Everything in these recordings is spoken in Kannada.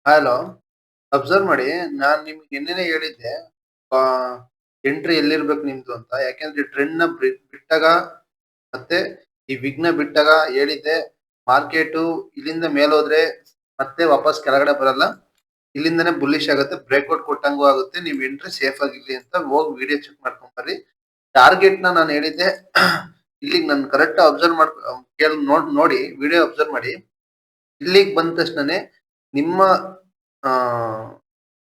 ಹಲೋ. ಅಬ್ಸರ್ವ್ ಮಾಡಿ. ನಾನ್ ನಿಮ್ಗೆ ನಿನ್ನೆನೆ ಹೇಳಿದ್ದೆ. ಆ ಎಂಟ್ರಿ ಎಲ್ಲಿರ್ಬೇಕು ನಿಮ್ದು ಅಂತ. ಯಾಕೆಂದ್ರೆ ಟ್ರೆಂಡ್‌ನ ಬಿಟ್ಟಾಗ ಮತ್ತೆ ಈ ವಿಗ್‌ನ ಬಿಟ್ಟಾಗ ಹೇಳಿದ್ದೆ. ಮಾರ್ಕೆಟು ಇಲ್ಲಿಂದ ಮೇಲೋದ್ರೆ ಮತ್ತೆ ವಾಪಸ್ ಕೆಳಗಡೆ ಬರಲ್ಲ. ಇಲ್ಲಿಂದಾನೇ ಬುಲ್ಲಿಶ್ ಆಗುತ್ತೆ. ಬ್ರೇಕ್ಔಟ್ ಕೊಟ್ಟಂಗೂ ಆಗುತ್ತೆ. ನೀವ್ ಎಂಟ್ರಿ ಸೇಫ್ ಆಗಿರ್ಲಿ ಅಂತ ಹೋಗಿ ವಿಡಿಯೋ ಚೆಕ್ ಮಾಡ್ಕೊಂಡ್ ಬರ್ರಿ. ಟಾರ್ಗೆಟ್‌ನ ನಾನ್ ಹೇಳಿದ್ದೆ. ಇಲ್ಲಿಗ್ ನಾನು ಕರೆಕ್ಟ್ ಅಬ್ಸರ್ವ್ ನೋಡಿ ವಿಡಿಯೋ ಅಬ್ಸರ್ವ್ ಮಾಡಿ. ಇಲ್ಲಿಗ್ ಬಂದ ತಕ್ಷಣನೇ ನಿಮ್ಮ ಆ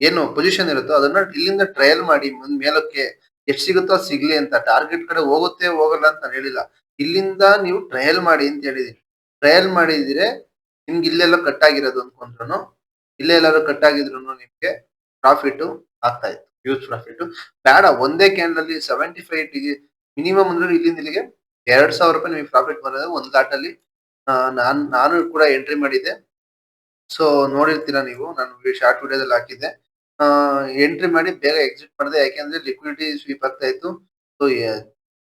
ಏನು ಪೊಸಿಷನ್ ಇರುತ್ತೋ ಅದನ್ನ ಇಲ್ಲಿಂದ ಟ್ರಯಲ್ ಮಾಡಿ ಮುಂದ್ ಮೇಲಕ್ಕೆ ಎಷ್ಟ್ ಸಿಗುತ್ತೋ ಅದ್ ಸಿಗ್ಲಿ ಅಂತ. ಟಾರ್ಗೆಟ್ ಕಡೆ ಹೋಗುತ್ತೆ ಹೋಗಲ್ಲ ಅಂತ ನಾನ್ ಹೇಳಿಲ್ಲ. ಇಲ್ಲಿಂದ ನೀವು ಟ್ರಯಲ್ ಮಾಡಿ ಅಂತ ಹೇಳಿದೀನಿ. ಟ್ರಯಲ್ ಮಾಡಿದ್ರೆ ನಿಮ್ಗೆ ಇಲ್ಲೆಲ್ಲೋ ಕಟ್ ಆಗಿರೋದು ಅನ್ಕೊಂಡ್ರುನು, ಇಲ್ಲೇ ಎಲ್ಲಾದ್ರು ಕಟ್ ಆಗಿದ್ರುನು ನಿಮ್ಗೆ ಪ್ರಾಫಿಟ್ ಆಗ್ತಾ ಇತ್ತು. Huge profit. ಬೇಡ ಒಂದೇ ಕ್ಯಾಂಡಲ್ ಅಲ್ಲಿ 75 ಡಿಗ್ರಿ ಮಿನಿಮಮ್ ಅಂದ್ರೆ ಇಲ್ಲಿಂದ ಇಲ್ಲಿಗೆ ₹2,000 ನಿಮಗೆ ಪ್ರಾಫಿಟ್ ಬರೋದು ಒಂದ್ ಲಾಟ್ ಅಲ್ಲಿ. ನಾನು ಕೂಡ ಎಂಟ್ರಿ ಮಾಡಿದ್ದೆ. ಸೊ ನೋಡಿರ್ತೀರಾ ನೀವು. ನಾನು ಶಾರ್ಟ್ ವಿಡಿಯೋದಲ್ಲಿ ಹಾಕಿದ್ದೆ. ಆ ಎಂಟ್ರಿ ಮಾಡಿ ಬೇಗ ಎಕ್ಸಿಟ್ ಮಾಡಿದೆ. ಯಾಕೆಂದ್ರೆ ಲಿಕ್ವಿಡಿಟಿ ಸ್ವೀಪ್ ಆಗ್ತಾ ಇತ್ತು. ಸೊ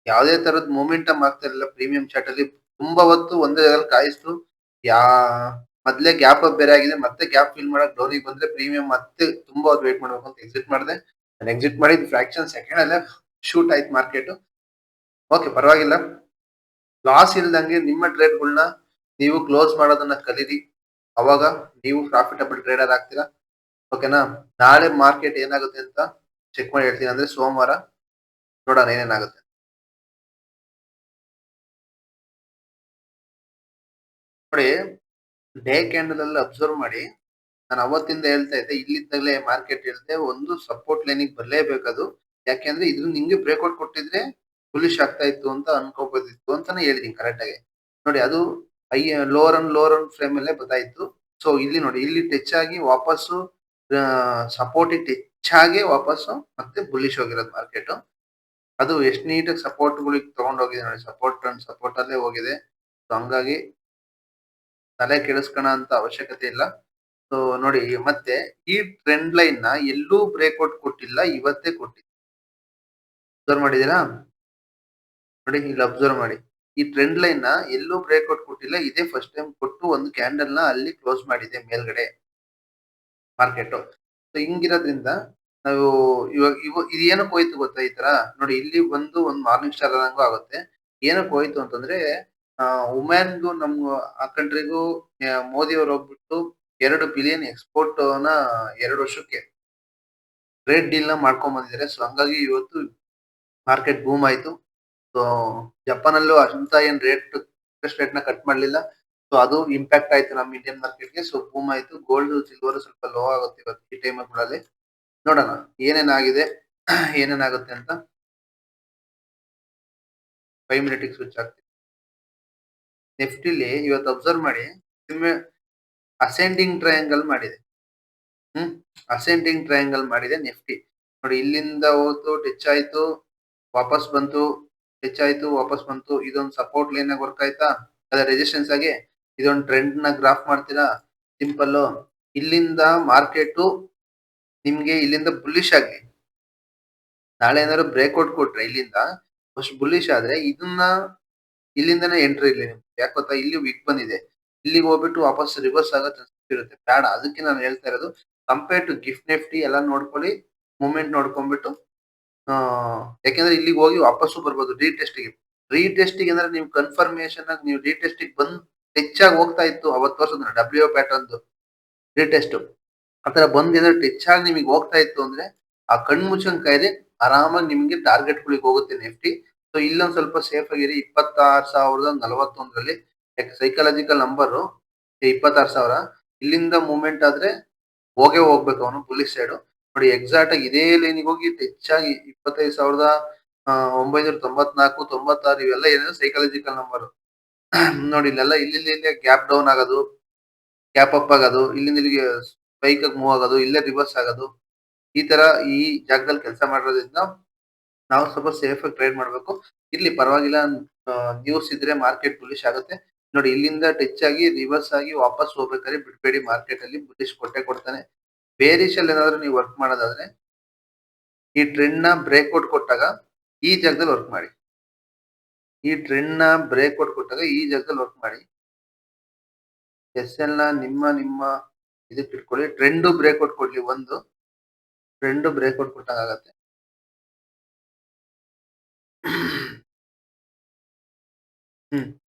ಯಾವುದೇ ತರದ ಮೊಮೆಂಟಮ್ ಆಗ್ತಾ ಇರಲಿಲ್ಲ ಪ್ರೀಮಿಯಂ ಚಾರ್ಟ್ ಅಲ್ಲಿ. ತುಂಬಾ ಹೊತ್ತು ಒಂದೇ ಜಾಗದಲ್ಲಿ ಕಾಯಿಸ್ತು. ಯಾ ಮೊದ್ಲೇ ಗ್ಯಾಪ್ ಅಪ್ ಬೇರೆ ಆಗಿದೆ. ಮತ್ತೆ ಗ್ಯಾಪ್ ಫಿಲ್ ಮಾಡಕ್ ಡೌನಿಗೆ ಬಂದ್ರೆ ಪ್ರೀಮಿಯಂ ಮತ್ತೆ ತುಂಬಾ ಹೊತ್ತು ವೇಟ್ ಮಾಡ್ಬೇಕು ಅಂತ ಎಕ್ಸಿಟ್ ಮಾಡಿದೆ. ನಾನು ಎಕ್ಸಿಟ್ ಮಾಡಿದ್ ಫ್ರಾಕ್ಷನ್ ಸೆಕೆಂಡ್ ಅಲ್ಲೇ ಶೂಟ್ ಆಯ್ತು ಮಾರ್ಕೆಟ್. ಓಕೆ, ಪರವಾಗಿಲ್ಲ. ಲಾಸ್ ಇಲ್ದಂಗೆ ನಿಮ್ಮ ಟ್ರೇಡ್‌ಗಳ್ನ ನೀವು ಕ್ಲೋಸ್ ಮಾಡೋದನ್ನ ಕಲೀರಿ. ಅವಾಗ ನೀವು ಪ್ರಾಫಿಟಬಲ್ ಟ್ರೇಡರ್ ಆಗ್ತೀರಾ. ಓಕೆನಾ? ನಾಳೆ ಮಾರ್ಕೆಟ್ ಏನಾಗುತ್ತೆ ಅಂತ ಚೆಕ್ ಮಾಡಿ ಹೇಳ್ತೀನಿ. ಅಂದ್ರೆ ಸೋಮವಾರ ನೋಡೋಣ ಏನೇನಾಗುತ್ತೆ. ನೋಡಿ, ಡೇ ಕ್ಯಾಂಡಲ್ ಅಲ್ಲಿ ಅಬ್ಸರ್ವ್ ಮಾಡಿ. ನಾನು ಅವತ್ತಿಂದ ಹೇಳ್ತಾ ಇದ್ದೆ, ಇಲ್ಲಿದ್ದಾಗಲೇ ಮಾರ್ಕೆಟ್ ಹೇಳ್ದೆ ಒಂದು ಸಪೋರ್ಟ್ ಲೈನಿಗೆ ಬರ್ಲೇಬೇಕದು. ಯಾಕೆಂದ್ರೆ ಇದ್ರಿಂದ ಹಿಂಗೆ ಬ್ರೇಕ್ಔಟ್ ಕೊಟ್ಟಿದ್ರೆ ಬುಲಿಶ್ ಆಗ್ತಾ ಇತ್ತು ಅಂತ ಅನ್ಕೋಬೋದಿತ್ತು ಅಂತಾನೆ ಹೇಳಿದೀನಿ ಕರೆಕ್ಟ್ ಆಗಿ. ನೋಡಿ, ಅದು ಲೋವರ್ ಅಂಡ್ ಫ್ರೇಮ್ ಅಲ್ಲೇ ಬರ್ತಾಯಿತ್ತು. ಸೊ ಇಲ್ಲಿ ನೋಡಿ, ಇಲ್ಲಿ ಟಚ್ ಆಗಿ ವಾಪಸ್ಸು ಸಪೋರ್ಟಿಗೆ ಟಚ್ ಆಗಿ ವಾಪಸ್ಸು ಮತ್ತೆ ಬುಲಿಶ್ ಹೋಗಿರೋದು ಮಾರ್ಕೆಟ್. ಅದು ಎಷ್ಟು ನೀಟಾಗಿ ಸಪೋರ್ಟ್‌ಗಳಿಗೆ ತಗೊಂಡ್ ಹೋಗಿದೆ ನೋಡಿ. ಸಪೋರ್ಟ್ ಅಲ್ಲೇ ಹೋಗಿದೆ. ಸೊ ಹಂಗಾಗಿ ತಲೆ ಕೆಡಿಸ್ಕೊಳ್ಳೋ ಅಂತ ಅವಶ್ಯಕತೆ ಇಲ್ಲ. ಸೊ ನೋಡಿ, ಮತ್ತೆ ಈ ಟ್ರೆಂಡ್ ಲೈನ್‌ನ ಎಲ್ಲೂ ಬ್ರೇಕ್ಔಟ್ ಕೊಟ್ಟಿಲ್ಲ. ಇವತ್ತೇ ಕೊಟ್ಟಿದೆ. ಅಬ್ಸರ್ವ್ ಮಾಡಿದೀರಾ? ನೋಡಿ, ಇಲ್ಲಿ ಅಬ್ಸರ್ವ್ ಮಾಡಿ. ಈ ಟ್ರೆಂಡ್ ಲೈನ್‌ನ ಎಲ್ಲೂ ಬ್ರೇಕ್ಔಟ್ ಕೊಟ್ಟಿಲ್ಲ. ಇದೇ ಫಸ್ಟ್ ಟೈಮ್ ಕೊಟ್ಟು ಒಂದು ಕ್ಯಾಂಡಲ್‌ನ ಅಲ್ಲಿ ಕ್ಲೋಸ್ ಮಾಡಿದೆ ಮೇಲ್ಗಡೆ ಮಾರ್ಕೆಟ್. ಸೊ ಹಿಂಗಿರೋದ್ರಿಂದ ನಾವು ಇದು ಏನಕ್ಕೆ ಹೋಯ್ತು ಗೊತ್ತಾ ಈ ತರ? ನೋಡಿ, ಇಲ್ಲಿ ಬಂದು ಒಂದು ಮಾರ್ನಿಂಗ್ ಸ್ಟಾರ್ ಅನ್ನಂಗೂ ಆಗುತ್ತೆ. ಏನಕ್ಕೆ ಹೋಯ್ತು ಅಂತಂದ್ರೆ, ಒಮಾನ್‌ಗೂ ನಮ್ಮ ಆ ಕಂಟ್ರಿಗೂ ಮೋದಿ ಅವರು ಹೋಗ್ಬಿಟ್ಟು 2 ಬಿಲಿಯನ್ ಎಕ್ಸ್‌ಪೋರ್ಟ್‌ನ 2 ವರ್ಷಕ್ಕೆ ಟ್ರೇಡ್ ಡೀಲ್‌ನ ಮಾಡ್ಕೊಂಡ್ ಬಂದಿದ್ದಾರೆ. ಸೊ ಹಂಗಾಗಿ ಇವತ್ತು ಮಾರ್ಕೆಟ್ ಬೂಮ್ ಆಯ್ತು. ಸೊ ಜಪಾನಲ್ಲೂ ಅಂತ ಏನ್ ಇಂಟರೆಸ್ಟ್ ರೇಟ್‌ನ ಕಟ್ ಮಾಡ್ಲಿಲ್ಲ. ಸೊ ಅದು ಇಂಪ್ಯಾಕ್ಟ್ ಆಯ್ತು ನಮ್ಮ ಇಂಡಿಯನ್ ಮಾರ್ಕೆಟ್‌ಗೆ. ಸೊ ಬೂಮ್ ಆಯ್ತು. ಗೋಲ್ಡ್, ಸಿಲ್ವರ್ ಸ್ವಲ್ಪ ಲೋ ಆಗುತ್ತೆ ಇವತ್ತು ಈ ಟೈಮ್‌ಗಳಲ್ಲಿ. ನೋಡೋಣ ಏನೇನಾಗಿದೆ, ಏನೇನಾಗುತ್ತೆ ಅಂತ. 5 ಮಿನಿಟ್‌ಗೆ ಸ್ವಿಚ್ ಆಗ್ತೀನಿ. ನಿಫ್ಟಿಲಿ ಇವತ್ತು ಅಬ್ಸರ್ವ್ ಮಾಡಿ. ಒಮ್ಮೆ ಅಸೆಂಡಿಂಗ್ ಟ್ರಯಾಂಗಲ್ ಮಾಡಿದೆ. ಹ್ಮ್. ಅಸೆಂಡಿಂಗ್ ಟ್ರಯಾಂಗಲ್ ಮಾಡಿದೆ ನಿಫ್ಟಿ. ನೋಡಿ, ಇಲ್ಲಿಂದ ಹೋಯ್ತು, ಟಚ್ ಆಯ್ತು, ವಾಪಸ್ ಬಂತು, ಟಚ್ ಆಯ್ತು, ವಾಪಸ್ ಬಂತು. ಇದೊಂದು ಸಪೋರ್ಟ್ ಲೈನ್ ಆಗಿ ವರ್ಕ್ ಆಯ್ತಾ? ಅದೇ ರೆಸಿಸ್ಟೆನ್ಸ್ ಆಗಿ. ಇದೊಂದು ಟ್ರೆಂಡ್ ನ ಗ್ರಾಫ್ ಮಾಡ್ತೀರಾ? ಸಿಂಪಲ್. ಇಲ್ಲಿಂದ ಮಾರ್ಕೆಟ್ ನಿಮ್ಗೆ ಇಲ್ಲಿಂದ ಬುಲ್ಲಿಶ್ ಆಗಿ ನಾಳೆ ಏನಾದ್ರು ಬ್ರೇಕ್ಔಟ್ ಕೊಟ್ರೆ ಇಲ್ಲಿಂದ ಫಸ್ಟ್ ಬುಲ್ಲಿಶ್ ಆದ್ರೆ ಇದನ್ನ ಇಲ್ಲಿಂದನೇ ಎಂಟ್ರಿ ಇರ್ಲಿ ನಿಮ್ಗೆ. ಯಾಕೆ ಗೊತ್ತಾ? ಇಲ್ಲಿ ವಿಕ್ ಬಂದಿದೆ. ಇಲ್ಲಿಗೆ ಹೋಗ್ಬಿಟ್ಟು ವಾಪಸ್ ರಿವರ್ಸ್ ಆಗೋ ಚಾನ್ಸಸ್ ಇರುತ್ತೆ. ಬೇಡ. ಅದಕ್ಕೆ ನಾನು ಹೇಳ್ತಾ ಇರೋದು, ಕಂಪೇರ್ ಟು ಗಿಫ್ಟ್ ನಿಫ್ಟಿ ಎಲ್ಲ ನೋಡ್ಕೊಳ್ಳಿ. ಮೂವ್‌ಮೆಂಟ್ ನೋಡ್ಕೊಂಡ್ಬಿಟ್ಟು ಆ ಯಾಕೆಂದ್ರೆ ಇಲ್ಲಿಗೆ ಹೋಗಿ ವಾಪಸ್ಸು ಬರ್ಬೋದು ರೀಟೆಸ್ಟ್‌ಗೆ. ರೀಟೆಸ್ಟ್‌ಗೆ ಅಂದ್ರೆ ನೀವು ಕನ್ಫರ್ಮೇಷನ್ ಆಗಿ ನೀವು ರೀಟೆಸ್ಟ್‌ಗೆ ಬಂದು ಟಚ್ ಆಗಿ ಹೋಗ್ತಾ ಇತ್ತು. ಅವತ್ತು ತೋರ್ಸಿದ್ನಲ್ಲ ಡಬ್ಲ್ಯೂ ಪ್ಯಾಟರ್ನ್‌ದು ರೀಟೆಸ್ಟ್. ಆತರ ಬಂದ್ ಏನಾದ್ರು ಟಚ್ ಆಗಿ ನಿಮಗೆ ಹೋಗ್ತಾ ಇತ್ತು ಅಂದ್ರೆ ಆ ಕಣ್ಣ್ ಮುಚ್ಚಂಗ್ ಕಾಯ್ರಿ. ಆರಾಮಾಗಿ ನಿಮ್ಗೆ ಟಾರ್ಗೆಟ್‌ಗಳಿಗೆ ಹೋಗುತ್ತೆ ನಿಫ್ಟಿ. ಸೊ ಇಲ್ಲೊಂದ್ ಸ್ವಲ್ಪ ಸೇಫ್ ಆಗಿರಿ. 26,041ರಲ್ಲಿ. ಯಾಕೆ ಸೈಕಾಲಜಿಕಲ್ ನಂಬರು 26,000. ಇಲ್ಲಿಂದ ಮೂವ್‌ಮೆಂಟ್ ಆದ್ರೆ ಹೋಗೇ ಹೋಗ್ಬೇಕು ಅವನು ಬುಲ್ಲಿಶ್ ಸೈಡು. ನೋಡಿ, ಎಕ್ಸಾಕ್ಟ್ ಆಗಿ ಇದೇ ಲೈನ್‌ಗೆ ಹೋಗಿ ಟಚ್ ಆಗಿ 25,994, 96 ಇವೆಲ್ಲ ಏನಿದೆ ಸೈಕಾಲಜಿಕಲ್ ನಂಬರ್. ನೋಡಿ, ಇಲ್ಲೆಲ್ಲ ಇಲ್ಲೇ ಗ್ಯಾಪ್ ಡೌನ್ ಆಗೋದು, ಗ್ಯಾಪ್ ಅಪ್ ಆಗೋದು, ಇಲ್ಲಿಂದ ಇಲ್ಲಿಗೆ ಸ್ಪೈಕ್ ಆಗಿ ಮೂವ್ ಆಗೋದು, ಇಲ್ಲೇ ರಿವರ್ಸ್ ಆಗೋದು. ಈ ತರ ಈ ಜಾಗದಲ್ಲಿ ಕೆಲಸ ಮಾಡಿರೋದ್ರಿಂದ ನಾವು ಸ್ವಲ್ಪ ಸೇಫ್ ಆಗಿ ಟ್ರೇಡ್ ಮಾಡ್ಬೇಕು. ಇರ್ಲಿ ಪರವಾಗಿಲ್ಲ. ನ್ಯೂಸ್ ಇದ್ರೆ ಮಾರ್ಕೆಟ್ ಬುಲಿಶ್ ಆಗುತ್ತೆ. ನೋಡಿ, ಇಲ್ಲಿಂದ ಟಚ್ ಆಗಿ ರಿವರ್ಸ್ ಆಗಿ ವಾಪಸ್ ಹೋಗ್ಬೇಕಾದ್ರೆ ಬಿಡ್ಬೇಡಿ. ಮಾರ್ಕೆಟ್ ಅಲ್ಲಿ ಬುಲಿಶ್ ಕೊಟ್ಟೆ ಕೊಡ್ತಾನೆ. ಬೇರಿಶ್ ಅಲ್ಲಿ ಏನಾದ್ರು ನೀವು ವರ್ಕ್ ಮಾಡೋದಾದ್ರೆ ಈ ಟ್ರೆಂಡ್ ನ ಬ್ರೇಕ್ಔಟ್ ಕೊಟ್ಟಾಗ ಈ ಜಾಗದಲ್ಲಿ ವರ್ಕ್ ಮಾಡಿ. ಈ ಟ್ರೆಂಡ್ ನ ಬ್ರೇಕ್ಔಟ್ ಕೊಟ್ಟಾಗ ಈ ಜಾಗದಲ್ಲಿ ವರ್ಕ್ ಮಾಡಿ. ಎಸ್ ಎಲ್ ನ ನಿಮ್ಮ ಇದಕ್ಕೆ ಇಟ್ಕೊಳ್ಳಿ. ಟ್ರೆಂಡ್ ಬ್ರೇಕ್ಔಟ್ ಕೊಡ್ಲಿ ಒಂದು. ಟ್ರೆಂಡ್ ಬ್ರೇಕ್ಔಟ್ ಕೊಟ್ಟಂಗಾಗತ್ತೆ. ಹ್ಮ್.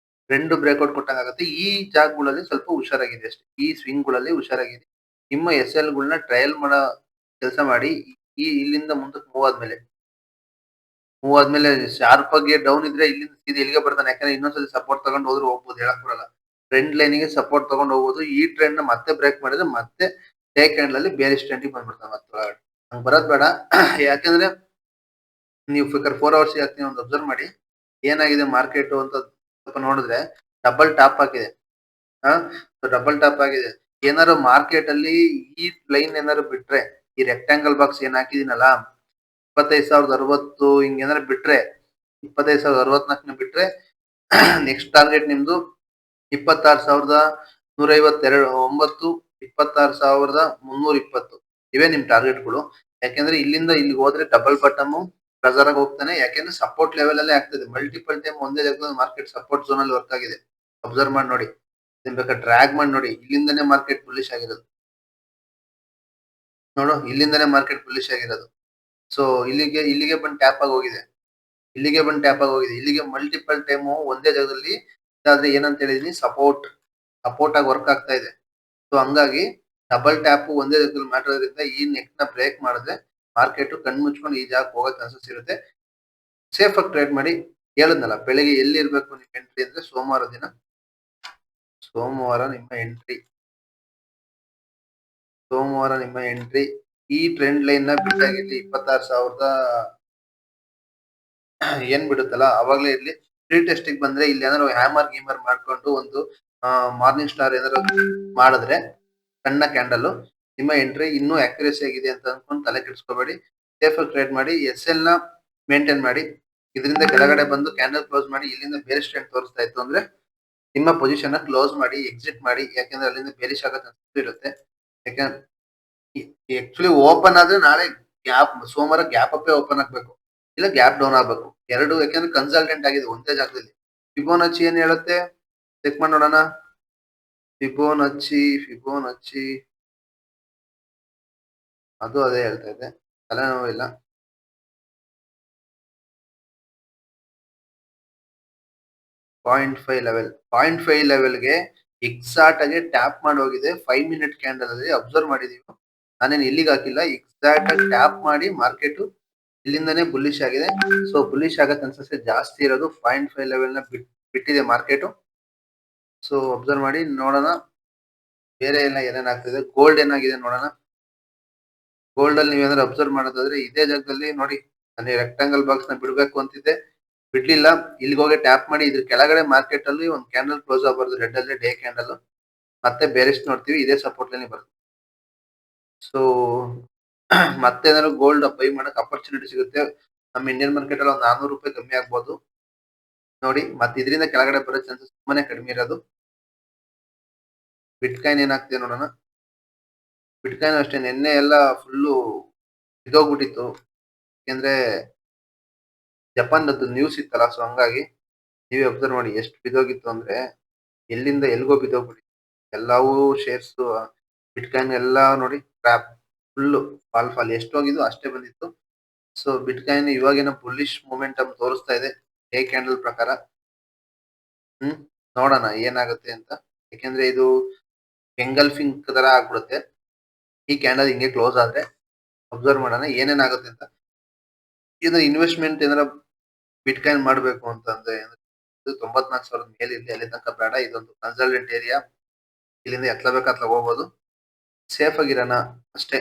ಟ್ರೆಂಡ್ ಬ್ರೇಕ್ಔಟ್ ಕೊಟ್ಟಂಗಾಗತ್ತೆ. ಈ ಜಾಗಗಳಲ್ಲಿ ಸ್ವಲ್ಪ ಹುಷಾರಾಗಿರಿ ಅಷ್ಟೇ. ಈ ಸ್ವಿಂಗ್‌ಗಳಲ್ಲಿ ಹುಷಾರಾಗಿರಿ. ನಿಮ್ಮ ಎಸ್‌ಎಲ್‌ಗಳ್ನ ಟ್ರಯಲ್ ಮಾಡೋ ಕೆಲ್ಸ ಮಾಡಿ. ಇಲ್ಲಿಂದ ಮುಂದಕ್ಕೆ ಮೂವ್ ಆದ್ಮೇಲೆ ಶಾರ್ಪ್ ಆಗಿ ಡೌನ್ ಇದ್ರೆ ಇಲ್ಲಿಂದ ಸೀದಾ ಇಲ್ಲಿಗೆ ಬರ್ತಾನೆ. ಯಾಕಂದ್ರೆ ಇನ್ನೊಂದ್ಸಲಿ ಸಪೋರ್ಟ್ ತಗೊಂಡು ಹೋದ್ರು ಹೋಗ್ಬೋದು, ಹೇಳಕ್ ಬರಲ್ಲ. ಟ್ರೆಂಡ್ ಲೈನ್‌ಗೆ ಸಪೋರ್ಟ್ ತಗೊಂಡು ಹೋಗ್ಬೋದು. ಈ ಟ್ರೆಂಡ್‌ನ ಮತ್ತೆ ಬ್ರೇಕ್ ಮಾಡಿದ್ರೆ ಮತ್ತೆ ಡೇ ಕ್ಯಾಂಡಲ್ ಅಲ್ಲಿ ಬೇರಿಶ್ ಟ್ರೆಂಡಿಗೆ ಬಂದ್ಬಿಡ್ತಾನೆ ಮತ್ತೆ ಒಳಗಡೆ. ಹಂಗ್ ಬರೋದ್ ಬೇಡ. ಯಾಕಂದ್ರೆ ನೀವು ಬೇಕಾದ್ರೆ 4 ಅವರ್ಸ್ ಹಾಕ್ತೀನಿ ಒಂದು ಅಬ್ಸರ್ವ್ ಮಾಡಿ. ಏನಾಗಿದೆ ಮಾರ್ಕೆಟ್ ಅಂತ ಸ್ವಲ್ಪ ನೋಡಿದ್ರೆ ಡಬಲ್ ಟಾಪ್ ಆಗಿದೆ. ಹಾ, ಡಬಲ್ ಟಾಪ್ ಆಗಿದೆ. ಏನಾದ್ರು ಮಾರ್ಕೆಟ್ ಅಲ್ಲಿ ಈ ಲೈನ್ ಏನಾದ್ರು ಬಿಟ್ರೆ, ಈ ರೆಕ್ಟಾಂಗಲ್ ಬಾಕ್ಸ್ ಏನ್ ಹಾಕಿದೀನಲ್ಲ 25,060 ಹಿಂಗೇನಾದ್ರು ಬಿಟ್ರೆ, 25,064 ಬಿಟ್ರೆ ನೆಕ್ಸ್ಟ್ ಟಾರ್ಗೆಟ್ ನಿಮ್ದು 26,152 26,320 ಇವೇ ನಿಮ್ ಟಾರ್ಗೆಟ್ಗಳು. ಯಾಕೆಂದ್ರೆ ಇಲ್ಲಿಂದ ಇಲ್ಲಿಗೆ ಹೋದ್ರೆ ಡಬಲ್ ಬಾಟಮ್ ಪ್ರೆಸರ್ ಆಗಿ ಹೋಗ್ತಾನೆ. ಯಾಕೆಂದ್ರೆ ಸಪೋರ್ಟ್ ಲೆವೆಲ್ ಅಲ್ಲೇ ಆಗ್ತದೆ. ಮಲ್ಟಿಪಲ್ ಟೈಮ್ ಒಂದೇ ಜಾಗದಲ್ಲಿ ಮಾರ್ಕೆಟ್ ಸಪೋರ್ಟ್ ಝೋನ್ ಅಲ್ಲಿ ವರ್ಕ್ ಆಗಿದೆ. ಅಬ್ಸರ್ವ್ ಮಾಡಿ ನೋಡಿ. ಇದನ್ನ ಬೇಕಾದ್ರೆ ಡ್ರ್ಯಾಗ್ ಮಾಡಿ ನೋಡಿ. ಇಲ್ಲಿಂದಾನೇ ಮಾರ್ಕೆಟ್ ಬುಲ್ಲಿಶ್ ಆಗಿರೋದು. ನೋಡು, ಇಲ್ಲಿಂದಾನೇ ಮಾರ್ಕೆಟ್ ಬುಲ್ಲಿಶ್ ಆಗಿರೋದು. ಸೊ ಇಲ್ಲಿಗೆ ಬಂದು ಟ್ಯಾಪ್ ಆಗಿ ಹೋಗಿದೆ. ಇಲ್ಲಿಗೆ ಮಲ್ಟಿಪಲ್ ಟೈಮ್ ಒಂದೇ ಜಾಗದಲ್ಲಿ ಇದಾದ್ರೆ ಏನಂತ ಹೇಳಿದೀನಿ, ಸಪೋರ್ಟ್ ಆಗಿ ವರ್ಕ್ ಆಗ್ತಾ ಇದೆ. ಸೊ ಹಂಗಾಗಿ ಡಬಲ್ ಟ್ಯಾಪ್ ಒಂದೇ ಜಾಗದಲ್ಲಿ ಮಾಡಿರೋದ್ರಿಂದ ಈ ನೆಕ್ ನ ಬ್ರೇಕ್ ಮಾಡಿದ್ರೆ ಮಾರ್ಕೆಟ್ ಕಣ್ ಮುಚ್ಕೊಂಡು ಈ ಜಾಗಕ್ಕೆ ಹೋಗೋ ಚಾನ್ಸಸ್ ಇರುತ್ತೆ. ಸೇಫ್ ಆಗಿ ಟ್ರೇಡ್ ಮಾಡಿ. ಹೇಳಿದ್ನಲ್ಲ, ಬೆಳಿಗ್ಗೆ ಎಲ್ಲಿ ಇರ್ಬೇಕು ನಿಮ್ ಎಂಟ್ರಿ ಅಂದ್ರೆ ಸೋಮವಾರ ನಿಮ್ಮ ಎಂಟ್ರಿ ಈ ಟ್ರೆಂಡ್ ಲೈನ್ ನ ಬಿಟ್ಟಾಗಿರ್ಲಿ 26,000 ಏನ್ ಬಿಡುತ್ತಲ್ಲ ಅವಾಗ್ಲೇ ಇರ್ಲಿ. ಪ್ರೀ ಟೆಸ್ಟಿಗೆ ಬಂದ್ರೆ ಇಲ್ಲಿ ಏನಾದ್ರು ಹ್ಯಾಮರ್ ಗೀಮರ್ ಮಾಡ್ಕೊಂಡು ಒಂದು ಮಾರ್ನಿಂಗ್ ಸ್ಟಾರ್ ಏನಾದ್ರು ಮಾಡಿದ್ರೆ ಸಣ್ಣ ಕ್ಯಾಂಡಲ್, ನಿಮ್ಮ ಎಂಟ್ರಿ ಇನ್ನೂ ಅಕ್ಯುರೇಸಿ ಆಗಿದೆ ಅಂತ ಅನ್ಕೊಂಡು ತಲೆ ಕೆಡಿಸ್ಕೋಬೇಡಿ. ಸೇಫ್ ಆಗಿ ಟ್ರೇಡ್ ಮಾಡಿ. ಎಲ್ ನ ಮೇಂಟೈನ್ ಮಾಡಿ. ಇದರಿಂದ ಕೆಳಗಡೆ ಬಂದು ಕ್ಯಾಂಡಲ್ ಕ್ಲೋಸ್ ಮಾಡಿ. ಇಲ್ಲಿಂದ ಬೇರೆ ಸ್ಟ್ರೆಂತ್ ತೋರಿಸ್ತಾ ಇತ್ತು ಅಂದ್ರೆ ನಿಮ್ಮ ಪೊಸಿಷನ್ ಕ್ಲೋಸ್ ಮಾಡಿ, ಎಕ್ಸಿಟ್ ಮಾಡಿ. ಯಾಕಂದ್ರೆ ಅಲ್ಲಿಂದ ಬೇರಿಶ್ ಆಗೋ ಚಾನ್ಸಸ್ ಇರುತ್ತೆ. ಯಾಕಂದ್ರೆ ಆಕ್ಚುಲಿ ಓಪನ್ ಆದ್ರೆ ನಾಳೆ ಸೋಮವಾರ ಗ್ಯಾಪ್ ಅಪ್ ಓಪನ್ ಆಗ್ಬೇಕು, ಇಲ್ಲ ಗ್ಯಾಪ್ ಡೌನ್ ಆಗ್ಬೇಕು. ಎರಡು, ಯಾಕಂದ್ರೆ ಕನ್ಸಲ್ಟೆಂಟ್ ಆಗಿದೆ ಒಂದೇ ಜಾಗದಲ್ಲಿ. ಫಿಬೋನಚ್ಚಿ ಏನ್ ಹೇಳುತ್ತೆ ಚೆಕ್ ಮಾಡಿ ನೋಡೋಣ. ಫಿಬೋನಚ್ಚಿ ಅದು ಅದೇ ಹೇಳ್ತಾ ಇದೆ, ತಲೆನೋವಿಲ್ಲ. 0.5 ಲೆವೆಲ್ಗೆ ಎಕ್ಸಾಕ್ಟ್ ಆಗಿ ಟ್ಯಾಪ್ ಮಾಡಿ ಹೋಗಿದೆ. 5 ಮಿನಿಟ್ ಕ್ಯಾಂಡಲ್ ಅಲ್ಲಿ ಅಬ್ಸರ್ವ್ ಮಾಡಿದೀವಿ. ನಾನೇನು ಇಲ್ಲಿಗೆ ಹಾಕಿಲ್ಲ, ಎಕ್ಸಾಕ್ಟ್ ಆಗಿ ಟ್ಯಾಪ್ ಮಾಡಿ ಮಾರ್ಕೆಟ್ ಇಲ್ಲಿಂದಾನೇ ಬುಲ್ಲಿಶ್ ಆಗಿದೆ. ಸೊ ಬುಲ್ಲಿಶ್ ಆಗೋ ಚಾನ್ಸಸ್ ಜಾಸ್ತಿ ಇರೋದು. 0.5 ಲೆವೆಲ್ ನ ಬಿಟ್ಟಿದೆ ಮಾರ್ಕೆಟ್. ಸೊ ಅಬ್ಸರ್ವ್ ಮಾಡಿ ನೋಡೋಣ ಬೇರೆ ಎಲ್ಲ ಏನೇನ್ ಆಗ್ತಿದೆ. ಗೋಲ್ಡ್ ಏನಾಗಿದೆ ನೋಡೋಣ. ಗೋಲ್ಡ್ ಅಲ್ಲಿ ನೀವೇನಾದ್ರು ಅಬ್ಸರ್ವ್ ಮಾಡೋದಾದ್ರೆ ಇದೇ ಜಾಗದಲ್ಲಿ ನೋಡಿ, ನಾನು ರೆಕ್ಟಾಂಗಲ್ ಬಾಕ್ಸ್ ನ ಬಿಡ್ಬೇಕು ಅಂತಿದ್ದೆ, ಬಿಡ್ಲಿಲ್ಲ. ಇಲ್ಲಿಗೆ ಹೋಗಿ ಟ್ಯಾಪ್ ಮಾಡಿ ಇದ್ರ ಕೆಳಗಡೆ ಮಾರ್ಕೆಟ್ ಅಲ್ಲಿ ಒಂದು ಕ್ಯಾಂಡಲ್ ಕ್ಲೋಸ್ ಆಗಬಾರ್ದು, ರೆಡ್ ಅಲ್ಲಿ ಡೇ ಕ್ಯಾಂಡಲ್. ಮತ್ತೆ ಬೇರೆಷ್ಟು ನೋಡ್ತೀವಿ, ಇದೇ ಸಪೋರ್ಟ್ ಲೈನ್ ಬರುತ್ತೆ. ಸೊ ಮತ್ತೆ ಏನಾದ್ರು ಗೋಲ್ಡ್ ಬೈ ಮಾಡಕ್ ಅಪರ್ಚುನಿಟಿ ಸಿಗುತ್ತೆ. ನಮ್ಮ ಇಂಡಿಯನ್ ಮಾರ್ಕೆಟ್ ಅಲ್ಲಿ ಒಂದು 400 ರೂಪಾಯಿ ಕಮ್ಮಿ ಆಗ್ಬೋದು ನೋಡಿ. ಮತ್ತೆ ಇದರಿಂದ ಕೆಳಗಡೆ ಬರೋ ಚಾನ್ಸಸ್ ತುಂಬಾನೇ ಕಡಿಮೆ ಇರೋದು. ಬಿಟ್ಕಾಯಿನ್ ಏನಾಗ್ತಿದೆ ನೋಡೋಣ. ಬಿಟ್ಕಾಯಿನ್ ಅಷ್ಟೇ, ನಿನ್ನೆ ಎಲ್ಲ ಫುಲ್ಲು ಬಿದ್ದೋಗ್ಬಿಟ್ಟಿತ್ತು. ಯಾಕೆಂದ್ರೆ ಜಪಾನ್ದು ನ್ಯೂಸ್ ಇತ್ತಲ್ಲ. ಸೊ ಹಂಗಾಗಿ ನೀವೇ ಅಬ್ಸರ್ವ್ ಮಾಡಿ ಎಷ್ಟು ಬಿದ್ದೋಗಿತ್ತು ಅಂದ್ರೆ ಎಲ್ಲಿಂದ ಎಲ್ಗೋ ಬಿದ್ದೋಗ್ಬಿಟ್ಟಿತ್ತು. ಎಲ್ಲವೂ ಶೇರ್ಸ್ ಬಿಟ್ಕಾಯಿನ್ ಎಲ್ಲ ನೋಡಿ ಕ್ರ್ಯಾಪ್ ಫುಲ್ಲು ಫಾಲ್ ಎಷ್ಟು ಹೋಗಿದ್ದು ಅಷ್ಟೇ ಬಂದಿತ್ತು. ಸೊ ಬಿಟ್ಕಾಯಿನ್ ಇವಾಗೇನೋ ಬುಲ್ಲಿಶ್ ಮೂಮೆಂಟಮ್ ತೋರಿಸ್ತಾ ಇದೆ ಡೇ ಕ್ಯಾಂಡಲ್ ಪ್ರಕಾರ. ನೋಡೋಣ ಏನಾಗುತ್ತೆ ಅಂತ. ಯಾಕೆಂದ್ರೆ ಇದು ಎಂಗಲ್ಫಿಂಗ್ ತರ ಆಗ್ಬಿಡುತ್ತೆ ಈ ಕ್ಯಾಂಡಲ್ ಹಿಂಗೆ ಕ್ಲೋಸ್ ಆದ್ರೆ. ಅಬ್ಸರ್ವ್ ಮಾಡೋಣ ಏನೇನಾಗುತ್ತೆ ಅಂತ. ಇದು ಇನ್ವೆಸ್ಟ್ಮೆಂಟ್ ಏನಾರ ಬಿಟ್ಕಾಯಿನ್ ಮಾಡ್ಬೇಕು ಅಂತಂದ್ರೆ 94,000 ಮೇಲೆ ಇರ್ಲಿ, ಅಲ್ಲಿ ತನಕ ಬೇಡ. ಇದೊಂದು ಕನ್ಸಲ್ಟೆಂಟ್ ಏರಿಯಾ, ಇಲ್ಲಿಂದ ಎತ್ಲಬೇಕು ಅತ್ಲ ಹೋಗ್ಬೋದು. ಸೇಫ್ ಆಗಿರೋಣ ಅಷ್ಟೇ,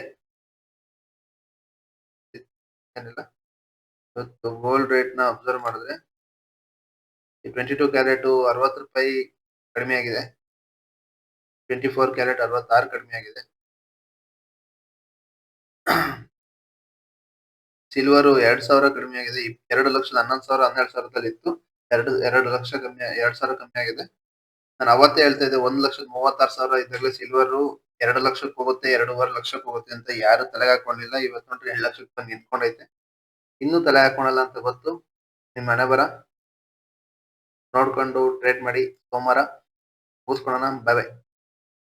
ಏನಿಲ್ಲ. ಇವತ್ತು ಗೋಲ್ಡ್ ರೇಟ್ ನ ಅಬ್ಸರ್ವ್ ಮಾಡಿದ್ರೆ 22 ಕ್ಯಾರೆಟ್ 60 ರೂಪಾಯಿ ಕಡಿಮೆ ಆಗಿದೆ. 24 ಕ್ಯಾರೆಟ್ 66 ಕಡಿಮೆ ಆಗಿದೆ. ಸಿಲ್ವರ್ 2,000 ಕಡಿಮೆ ಆಗಿದೆ. 2,11,000 12,000 ಇತ್ತು. 2 ಲಕ್ಷ ಕಮ್ಮಿ, 2,000 ಕಮ್ಮಿ ಆಗಿದೆ. ನಾನು ಅವತ್ತೇ ಹೇಳ್ತಾ ಇದ್ದೆ 1,36,000 ಇದ್ದಾಗಲೇ ಸಿಲ್ವರ್ 2 ಲಕ್ಷಕ್ಕೆ ಹೋಗುತ್ತೆ, 2.5 ಲಕ್ಷಕ್ಕೆ ಹೋಗುತ್ತೆ ಅಂತ ಯಾರು ತಲೆಗೆ ಹಾಕೊಂಡಿಲ್ಲ. ಇವತ್ತು ನೋಡ್ರಿ 2 ಲಕ್ಷಕ್ಕೆ ಬಂದು ನಿಂತ್ಕೊಂಡೈತೆ. ಇನ್ನೂ ತಲೆ ಹಾಕೊಳಲ್ಲ ಅಂತ ಗೊತ್ತು. ನಿಮ್ ಹಣೆ ಬರ ನೋಡ್ಕೊಂಡು ಟ್ರೇಡ್ ಮಾಡಿ. ಸೋಮವಾರ ಮುಗಿಸ್ಕೊಳ್ಳೋಣ. ಬಾಯ್ ಬಾಯ್.